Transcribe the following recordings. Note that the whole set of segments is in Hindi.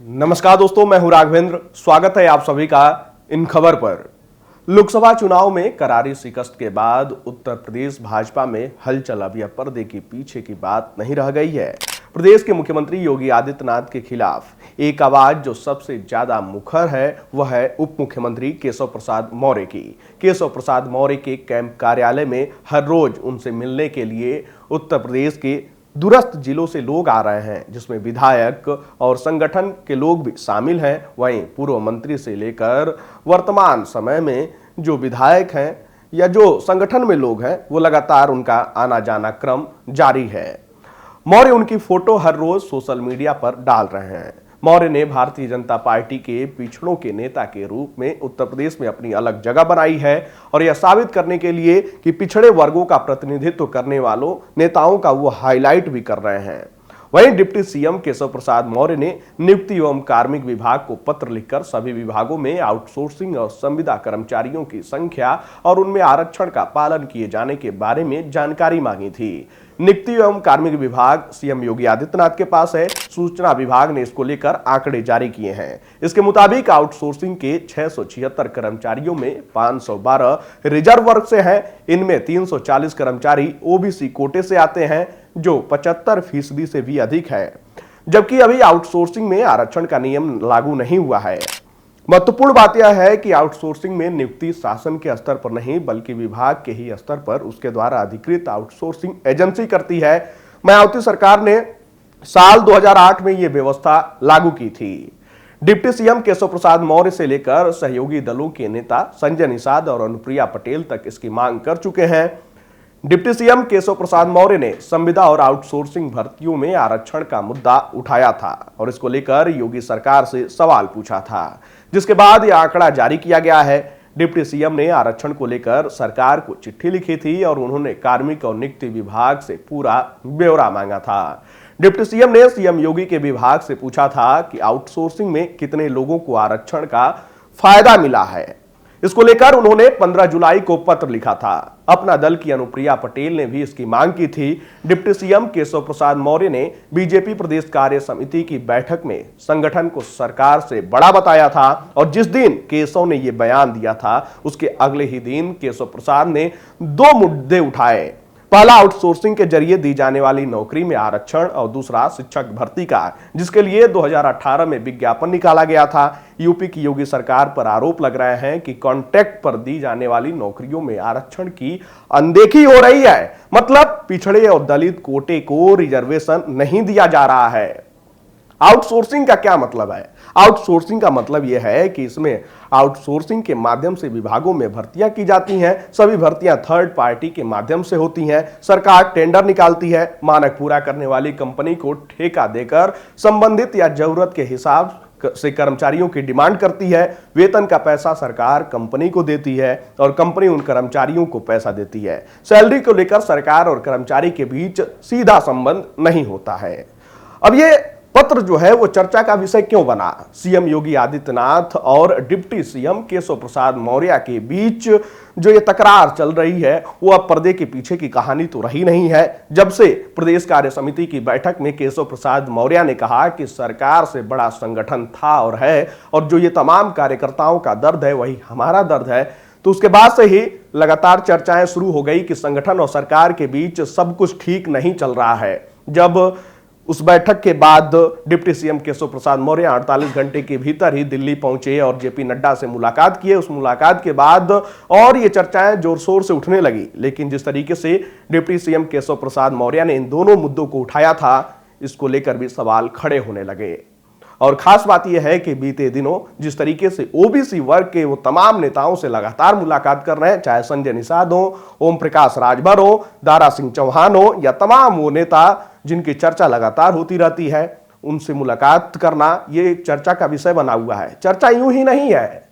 नमस्कार दोस्तों, मैं हूं राघवेंद्र। स्वागत है आप सभी का इन खबर पर। लोकसभा चुनाव में करारी शिकस्त के बाद उत्तर प्रदेश भाजपा में हलचल अब यह पर्दे के पीछे की बात नहीं रह गई है। प्रदेश के मुख्यमंत्री योगी आदित्यनाथ के खिलाफ एक आवाज जो सबसे ज्यादा मुखर है वह है उप मुख्यमंत्री केशव प्रसाद मौर्य की। केशव प्रसाद मौर्य के कैंप कार्यालय में हर रोज उनसे मिलने के लिए उत्तर प्रदेश के दूरस्थ जिलों से लोग आ रहे हैं, जिसमें विधायक और संगठन के लोग भी शामिल हैं। वहीं पूर्व मंत्री से लेकर वर्तमान समय में जो विधायक हैं या जो संगठन में लोग हैं वो लगातार उनका आना जाना क्रम जारी है। मौर्य उनकी फोटो हर रोज सोशल मीडिया पर डाल रहे हैं। मौर्य ने भारतीय जनता पार्टी के पिछड़ों के नेता के रूप में उत्तर प्रदेश में अपनी अलग जगह बनाई है और यह साबित करने के लिए कि पिछड़े वर्गों का प्रतिनिधित्व करने वालों नेताओं का वो हाईलाइट भी कर रहे हैं। वहीं डिप्टी सीएम केशव प्रसाद मौर्य ने नियुक्ति एवं कार्मिक विभाग को पत्र लिखकर सभी विभागों में आउटसोर्सिंग और संविदा कर्मचारियों की संख्या और उनमें आरक्षण का पालन किए जाने के बारे में जानकारी मांगी थी। नियुक्ति एवं कार्मिक विभाग सीएम योगी आदित्यनाथ के पास है। सूचना विभाग ने इसको लेकर आंकड़े जारी किए हैं। इसके मुताबिक आउटसोर्सिंग के 676 कर्मचारियों में 512 रिजर्व वर्ग से हैं। इनमें 340 कर्मचारी ओबीसी कोटे से आते हैं, जो 75% से भी अधिक है। जबकि अभी आउटसोर्सिंग में आरक्षण का नियम लागू नहीं हुआ है। महत्वपूर्ण बात यह है कि आउटसोर्सिंग में नियुक्ति शासन के स्तर पर नहीं बल्कि विभाग के ही स्तर पर उसके द्वारा अधिकृत आउटसोर्सिंग एजेंसी करती है। मायावती सरकार ने साल 2008 में यह व्यवस्था लागू की थी। डिप्टी सीएम केशव प्रसाद मौर्य से लेकर सहयोगी दलों के नेता संजय निषाद और अनुप्रिया पटेल तक इसकी मांग कर चुके हैं। डिप्टी सीएम केशव प्रसाद मौर्य ने संविदा और आउटसोर्सिंग भर्तियों में आरक्षण का मुद्दा उठाया था और इसको लेकर योगी सरकार से सवाल पूछा था, जिसके बाद यह आंकड़ा जारी किया गया है। डिप्टी सीएम ने आरक्षण को लेकर सरकार को चिट्ठी लिखी थी और उन्होंने कार्मिक और नियुक्ति विभाग से पूरा ब्यौरा मांगा था। डिप्टी सीएम ने सीएम योगी के विभाग से पूछा था कि आउटसोर्सिंग में कितने लोगों को आरक्षण का फायदा मिला है। इसको लेकर उन्होंने 15 जुलाई को पत्र लिखा था। अपना दल की अनुप्रिया पटेल ने भी इसकी मांग की थी। डिप्टी सीएम केशव प्रसाद मौर्य ने बीजेपी प्रदेश कार्य समिति की बैठक में संगठन को सरकार से बड़ा बताया था और जिस दिन केशव ने यह बयान दिया था उसके अगले ही दिन केशव प्रसाद ने 2 मुद्दे उठाए। पहला आउटसोर्सिंग के जरिए दी जाने वाली नौकरी में आरक्षण और दूसरा शिक्षक भर्ती का, जिसके लिए 2018 में विज्ञापन निकाला गया था। यूपी की योगी सरकार पर आरोप लग रहे हैं कि कॉन्ट्रैक्ट पर दी जाने वाली नौकरियों में आरक्षण की अनदेखी हो रही है। मतलब पिछड़े और दलित कोटे को रिजर्वेशन नहीं दिया जा रहा है। आउटसोर्सिंग का क्या मतलब है? आउटसोर्सिंग का मतलब यह है कि इसमें आउटसोर्सिंग के माध्यम से विभागों में भर्तियां की जाती हैं। सभी भर्तियां थर्ड पार्टी के माध्यम से होती हैं। सरकार टेंडर निकालती है, मानक पूरा करने वाली कंपनी को ठेका देकर संबंधित या जरूरत के हिसाब से कर्मचारियों की डिमांड करती है। वेतन का पैसा सरकार कंपनी को देती है और कंपनी उन कर्मचारियों को पैसा देती है। सैलरी को लेकर सरकार और कर्मचारी के बीच सीधा संबंध नहीं होता है। अब ये पत्र जो है वो चर्चा का विषय क्यों बना? सीएम योगी आदित्यनाथ और डिप्टी सीएम केशव प्रसाद मौर्य के बीच जो ये तकरार चल रही है वो अब पर्दे के पीछे की कहानी तो रही नहीं है। जब से प्रदेश कार्य समिति की बैठक में केशव प्रसाद मौर्य ने कहा कि सरकार से बड़ा संगठन था और है और जो ये तमाम कार्यकर्ताओं का दर्द है वही हमारा दर्द है, तो उसके बाद से ही लगातार चर्चाएं शुरू हो गई कि संगठन और सरकार के बीच सब कुछ ठीक नहीं चल रहा है। जब उस बैठक के बाद डिप्टी सीएम केशव प्रसाद मौर्य 48 घंटे के भीतर ही दिल्ली पहुंचे और जेपी नड्डा से मुलाकात किए। उस मुलाकात के बाद और ये चर्चाएं जोर शोर से उठने लगी। लेकिन जिस तरीके से डिप्टी सीएम केशव प्रसाद मौर्य ने इन दोनों मुद्दों को उठाया था, इसको लेकर भी सवाल खड़े होने लगे। और खास बात यह है कि बीते दिनों जिस तरीके से ओबीसी वर्ग के वो तमाम नेताओं से लगातार मुलाकात कर रहे हैं, चाहे संजय निषाद हो, ओम प्रकाश राजभर हो, दारा सिंह चौहान हो या तमाम वो नेता जिनकी चर्चा लगातार होती रहती है, उनसे मुलाकात करना ये चर्चा का विषय बना हुआ है। चर्चा यूं ही नहीं है,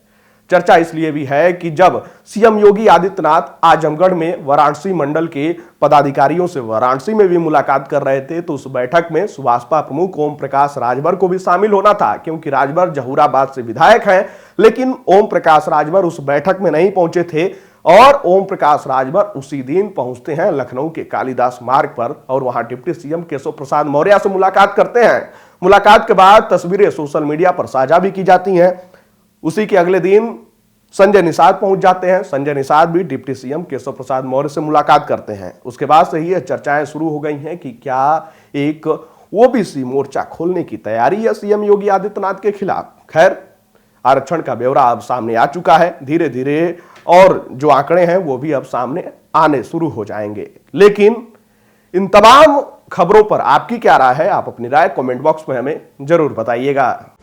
चर्चा इसलिए भी है कि जब सीएम योगी आदित्यनाथ आजमगढ़ में वाराणसी मंडल के पदाधिकारियों से वाराणसी में भी मुलाकात कर रहे थे, तो उस बैठक में सुभाषपा प्रमुख ओम प्रकाश राजभर को भी शामिल होना था, क्योंकि राजभर जहूराबाद से विधायक हैं। लेकिन ओम प्रकाश राजभर उस बैठक में नहीं पहुंचे थे और ओम प्रकाश राजभर उसी दिन पहुंचते हैं लखनऊ के कालिदास मार्ग पर और वहां डिप्टी सीएम केशव प्रसाद मौर्य से मुलाकात करते हैं। मुलाकात के बाद तस्वीरें सोशल मीडिया पर साझा भी की जाती हैं। उसी के अगले दिन संजय निषाद पहुंच जाते हैं। संजय निषाद भी डिप्टी सीएम केशव प्रसाद मौर्य से मुलाकात करते हैं। उसके बाद से ही यह चर्चाएं शुरू हो गई हैं कि क्या एक ओबीसी मोर्चा खोलने की तैयारी है सीएम योगी आदित्यनाथ के खिलाफ। खैर, आरक्षण का ब्यौरा अब सामने आ चुका है। धीरे धीरे और जो आंकड़े हैं वो भी अब सामने आने शुरू हो जाएंगे। लेकिन इन तमाम खबरों पर आपकी क्या राय है? आप अपनी राय कमेंट बॉक्स में हमें जरूर बताइएगा।